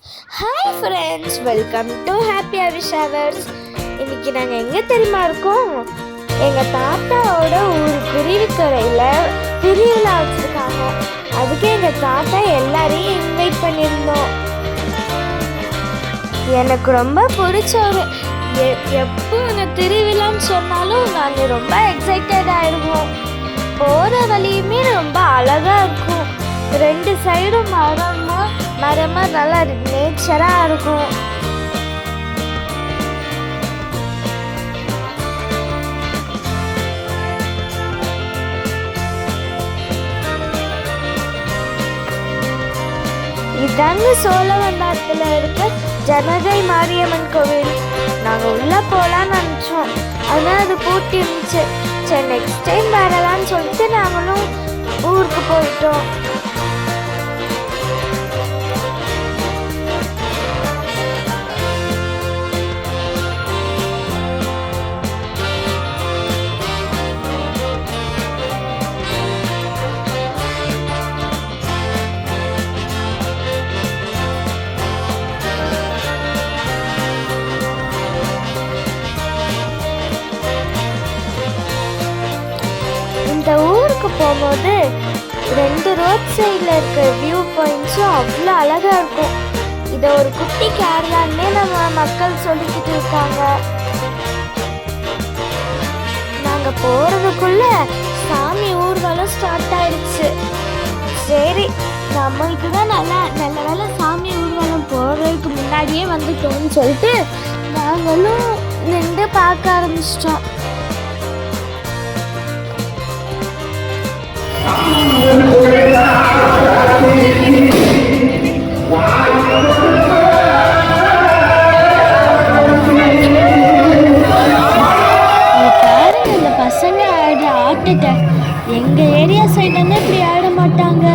Hi friends, welcome to happy Havish hours. இன்னைக்கு நாங்கள் எங்கே தெரியுமா இருக்கோம்? எங்கள் தாத்தாவோட ஒரு குருவிக்கரையில் திருவிழா வச்சுருக்காங்க. அதுக்கு எங்கள் தாத்தா எல்லாரையும் இன்வைட் பண்ணியிருந்தோம். எனக்கு ரொம்ப பிடிச்ச ஒரு எப்போ அந்த திருவிழான்னு சொன்னாலும் நாங்கள் ரொம்ப எக்ஸைட்டட் ஆகிடுவோம். போகிற வழியுமே ரொம்ப அழகாக இருக்கும். ரெண்டு சைடும் மரமாக நல்லா நேச்சராக இருக்கும். இதாங்க சோழவந்தாரத்தில் இருக்க ஜனகை மாரியம்மன் கோவில். நாங்கள் உள்ளே போகலான்னு நினச்சோம், ஆனால் அது பூட்டி இருந்துச்சு. சரி, நெக்ஸ்ட் டைம் வரலான்னு சொல்லிட்டு நாங்களும் ஊருக்கு போயிட்டோம். இந்த ஊருக்கு போகும்போது ரெண்டு ரோட் சைடில் இருக்க வியூ பாயிண்ட்ஸும் அவ்வளோ அழகாக இருக்கும். இதை ஒரு குட்டி கேரளான்னே நம்ம மக்கள் சொல்லிக்கிட்டு இருக்காங்க. நாங்கள் போகிறதுக்குள்ள சாமி ஊர்வலம் ஸ்டார்ட் ஆயிடுச்சு. சரி, நம்மளுக்கு தான் நல்ல வேலை சாமி ஊர்வலம் போகிறதுக்கு முன்னாடியே வந்துட்டோம்னு சொல்லிட்டு நாங்களும் நின்று பார்க்க ஆரம்பிச்சிட்டோம். இந்த பசங்க ஆடுற ஆட்டத்தை எங்க ஏரியா சைட்ல இருந்து இப்படி ஆட மாட்டாங்க.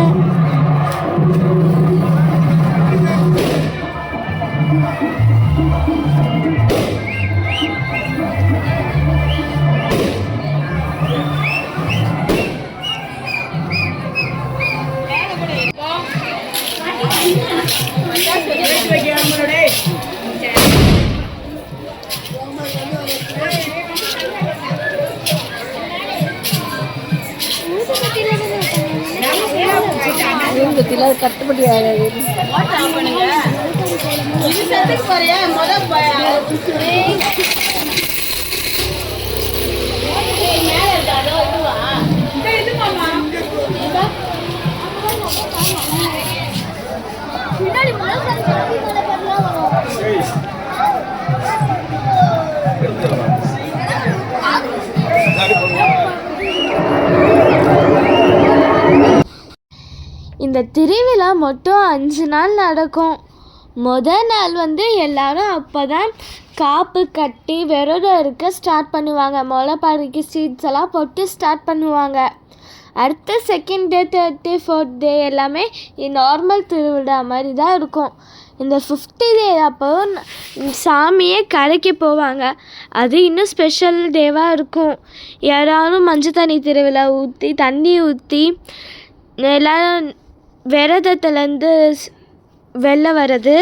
கட்டுப்படி ஆகாது. இந்த திருவிழா மொத்தம் 5 நாள் நடக்கும். முதல் நாள் எல்லாரும் அப்போ தான் காப்பு கட்டி விரதம் இருக்க ஸ்டார்ட் பண்ணுவாங்க. முளைப்பாரிக்கு சீட்ஸ் எல்லாம் போட்டு ஸ்டார்ட் பண்ணுவாங்க. அடுத்த second day, third day, fourth day எல்லாமே நார்மல் திருவிழா மாதிரி தான் இருக்கும். இந்த 5th டே அப்போ சாமியே கரைக்கு போவாங்க. அது இன்னும் ஸ்பெஷல் டேவாக இருக்கும். யாராலும் மஞ்சள் தண்ணி திருவிழா தண்ணி ஊற்றி எல்லோரும் விரதத்துலேருந்து வெளில வர்றது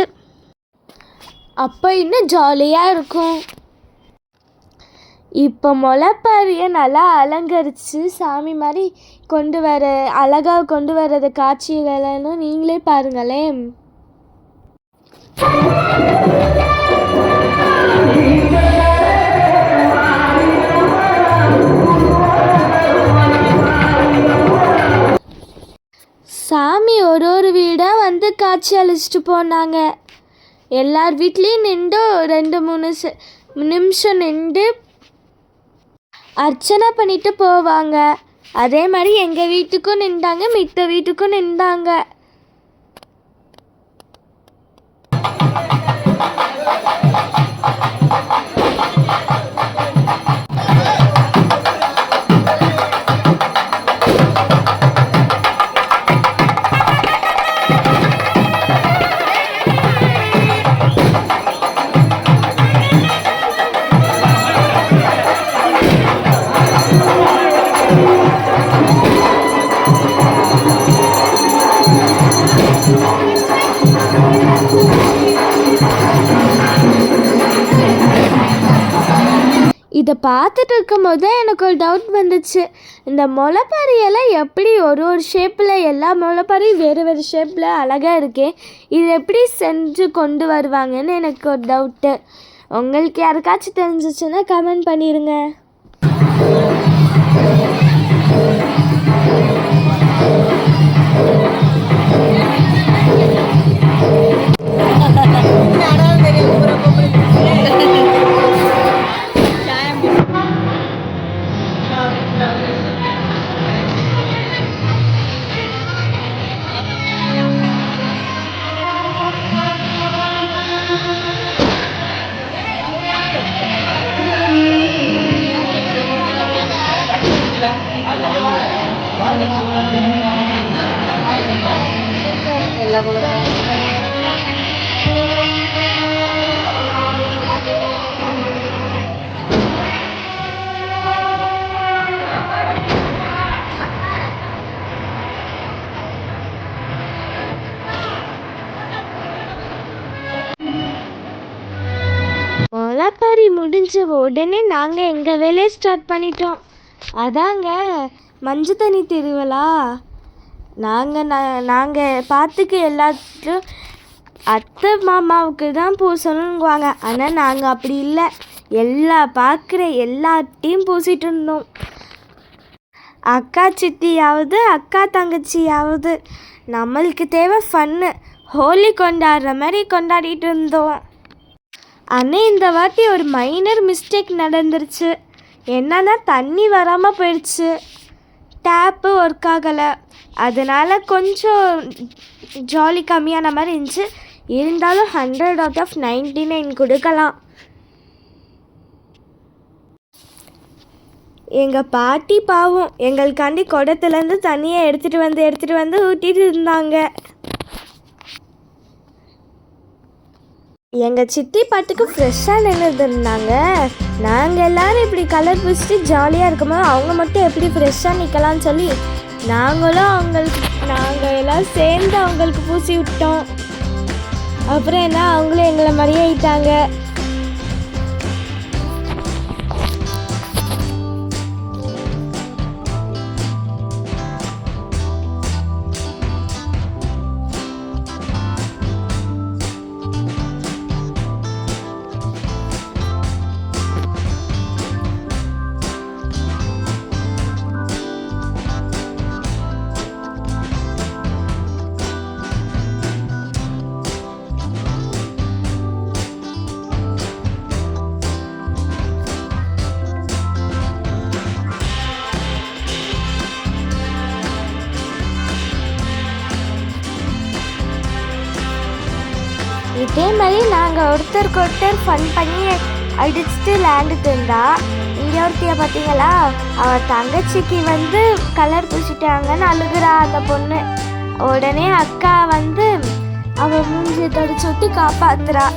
அப்போ இன்னும் ஜாலியாக இருக்கும். இப்போ முளைப்பாரியை நல்லா அலங்கரித்து சாமி மாதிரி அழகாக கொண்டு வர்றது காட்சிகளன்னு நீங்களே பாருங்களேன். சாமி ஒரு வீடாக காட்சி அழிச்சிட்டு போனாங்க. எல்லார் வீட்லேயும் நின்று 2-3 நிமிஷம் நின்று அர்ச்சனை பண்ணிட்டு போவாங்க. அதே மாதிரி எங்கள் வீட்டுக்கும் நின்றாங்க, மித்த வீட்டுக்கும் நின்றாங்க. இதை பார்த்துட்டு இருக்கும் போது தான் எனக்கு ஒரு டவுட் வந்துச்சு. இந்த முளைப்பாரியெல்லாம் எப்படி ஒரு ஷேப்பில் எல்லா முளைப்பாரியும் வேறு வேறு ஷேப்பில் அழகாக இருக்கே, இது எப்படி செஞ்சு கொண்டு வருவாங்கன்னு எனக்கு ஒரு டவுட்டு. உங்களுக்கு யாருக்காச்சும் தெரிஞ்சிச்சுன்னா கமெண்ட் பண்ணிடுங்க. முளைப்பாரி முடிஞ்ச உடனே நாங்கள் எங்கள் வேலையை ஸ்டார்ட் பண்ணிட்டோம். அதாங்க மஞ்சள் தண்ணி திருவிழா. நாங்கள் பார்த்துக்க எல்லாத்துக்கும் அத்தை மாமாவுக்கு தான் பூசணுங்குவாங்க. ஆனால் நாங்கள் அப்படி இல்லை, பார்க்குற எல்லாத்தையும் பூசிட்டு இருந்தோம். அக்கா சித்தியாவது அக்கா தங்கச்சியாவது நம்மளுக்கு தேவை ஃபன்னு. ஹோலி கொண்டாடுற மாதிரி கொண்டாடிட்டு இருந்தோம். ஆனால் இந்த வாட்டி ஒரு மைனர் மிஸ்டேக் நடந்துருச்சு. என்னன்னா தண்ணி வராமல் போயிடுச்சு, டேப்பு ஒர்க் ஆகலை. அதனால் கொஞ்சம் ஜாலி கம்மியான மாதிரி இருந்துச்சு. இருந்தாலும் 100/99 கொடுக்கலாம். எங்கள் பாட்டி பாவம் எங்களுக்காண்டி குடத்துலேருந்து தண்ணியை எடுத்துகிட்டு வந்து ஊற்றிட்டு இருந்தாங்க. எங்கள் சித்தி பாட்டுக்கு ஃப்ரெஷ்ஷாக நின்றுட்டு இருந்தாங்க. நாங்கள் எல்லோரும் இப்படி கலர் பூசிட்டு ஜாலியாக இருக்கும்போது அவங்க மட்டும் எப்படி ஃப்ரெஷ்ஷாக நிற்கலான்னு சொல்லி நாங்கள் எல்லோரும் சேர்ந்து அவங்களுக்கு பூசி விட்டோம். அப்புறம் என்ன, அவங்களும் எங்களை மாதிரியே ஆயிட்டாங்க. இதே மாதிரி நாங்கள் ஒருத்தருக்கு ஃபன் பண்ணி அடிச்சுட்டு விளையாண்டுட்டு இருந்தா. இங்கே ஒருத்திய பார்த்தீங்களா, அவள் தங்கச்சிக்கு வந்து கலர் பூசிட்டாங்கன்னு அழுகுறா அந்த பொண்ணு. உடனே அக்கா வந்து அவள் மூஞ்சியை தொடச்சு விட்டு காப்பாத்துறா.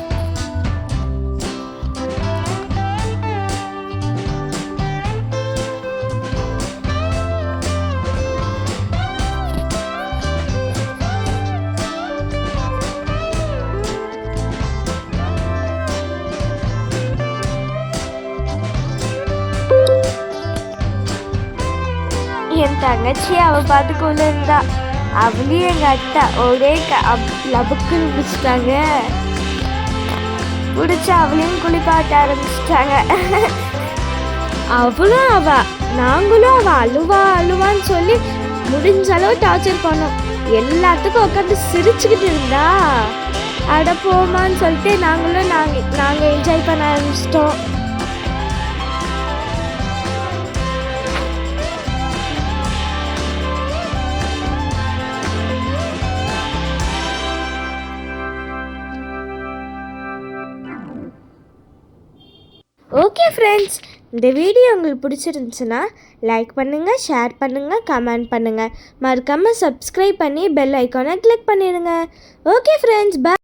என் தங்கச்சி அவள் பார்த்துக்குள்ள இருந்தா. அவளையும் எங்கள் அத்தை ஒரே லபுக்குன்னு பிடிச்சிட்டாங்க. பிடிச்சி அவளையும் குளிப்பாட்ட ஆரம்பிச்சிட்டாங்க. நாங்களும் அழுவான்னு சொல்லி முடிஞ்ச அளவு டார்ச்சர் பண்ணோம். எல்லாத்துக்கும் உட்காந்து சிரிச்சுக்கிட்டு இருந்தா. அட போமான்னு சொல்லிட்டு நாங்கள் என்ஜாய் பண்ண ஆரம்பிச்சிட்டோம். ஓகே ஃப்ரெண்ட்ஸ், இந்த வீடியோ உங்களுக்கு பிடிச்சிருந்துச்சுன்னா லைக் பண்ணுங்கள், ஷேர் பண்ணுங்கள், கமெண்ட் பண்ணுங்கள். மறக்காமல் சப்ஸ்கிரைப் பண்ணி பெல் ஐக்கானை கிளிக் பண்ணிடுங்க. ஓகே ஃப்ரெண்ட்ஸ், பாய்.